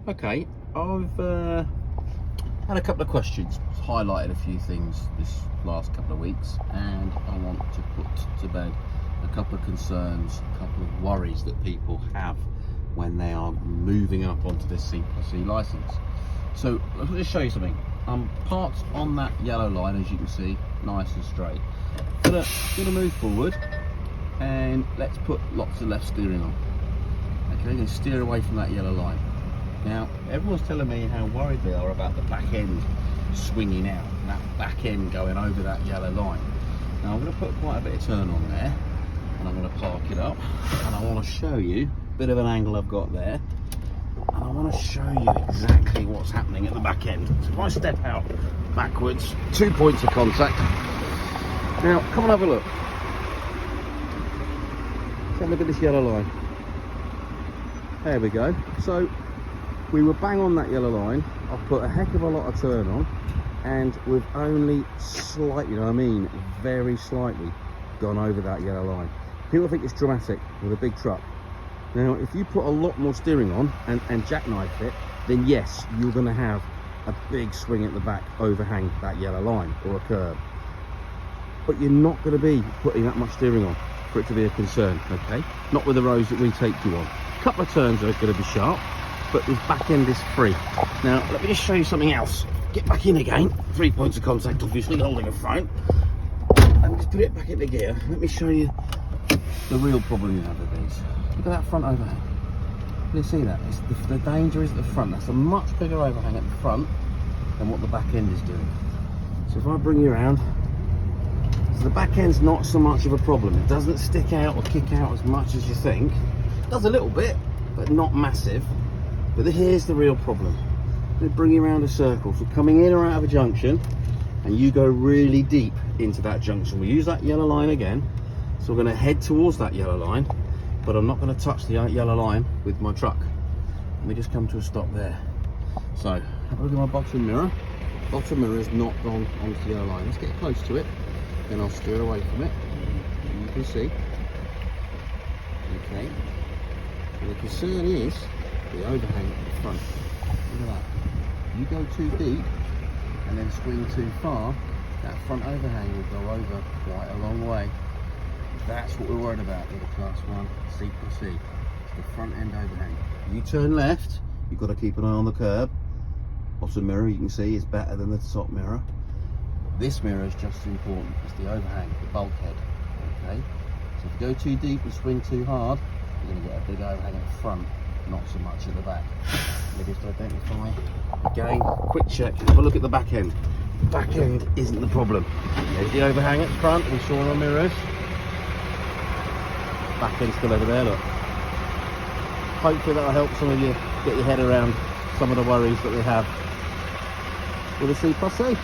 Okay, I've had a couple of questions, highlighted a few things this last couple of weeks, and I want to put to bed a couple of concerns, a couple of worries that people have when they are moving up onto this C+C license. So let me just show you something. I'm parked on that yellow line, as you can see, nice and straight. Gonna move forward, and let's put lots of left steering on. Okay, going to steer away from that yellow line. Now, everyone's telling me how worried they are about the back end swinging out, that back end going over that yellow line. Now, I'm going to put quite a bit of turn on there, and I'm going to park it up, and I want to show you a bit of an angle I've got there, and I want to show you exactly what's happening at the back end. So if I step out backwards, 2 points of contact. Now, come and have a look. Take a look at this yellow line. There we go. So we were bang on that yellow line. I've put a heck of a lot of turn on, and we've only slightly, you know what I mean, very slightly gone over that yellow line. People think it's dramatic with a big truck. Now, if you put a lot more steering on and jackknife it, then yes, you're going to have a big swing at the back, overhang that yellow line or a curb. But you're not going to be putting that much steering on for it to be a concern, okay? Not with the roads that we take you on. A couple of turns are going to be sharp, but this back end is free. Now, let me just show you something else. Get back in again. 3 points of contact, obviously, holding a phone. And just put it back into gear. Let me show you the real problem you have with these. Look at that front overhang. You see that? It's the danger is at the front. That's a much bigger overhang at the front than what the back end is doing. So if I bring you around, so the back end's not so much of a problem. It doesn't stick out or kick out as much as you think. It does a little bit, but not massive. But here's the real problem. They bring you around a circle. So coming in or out of a junction, and you go really deep into that junction. We use that yellow line again. So we're going to head towards that yellow line, but I'm not going to touch the yellow line with my truck. Let me just come to a stop there. So have a look at my bottom mirror. Bottom mirror is not gone onto the yellow line. Let's get close to it, then I'll steer away from it. And you can see. Okay. And the concern is the overhang at the front. Look at that. You go too deep and then swing too far, that front overhang will go over quite a long way. That's what we're worried about with a Class 1 C+C. It's the front end overhang. You turn left, you've got to keep an eye on the curb. Bottom mirror, you can see, is better than the top mirror. This mirror is just as important. It's the overhang, the bulkhead. Okay. So if you go too deep and swing too hard, you're going to get a big overhang at the front, not so much at the back. Let me just identify. Again, quick check. Have a look at the back end. The back end isn't the problem. There's the overhang at the front, we saw on mirrors. Back end still over there, look. Hopefully that'll help some of you get your head around some of the worries that we have with the C+C.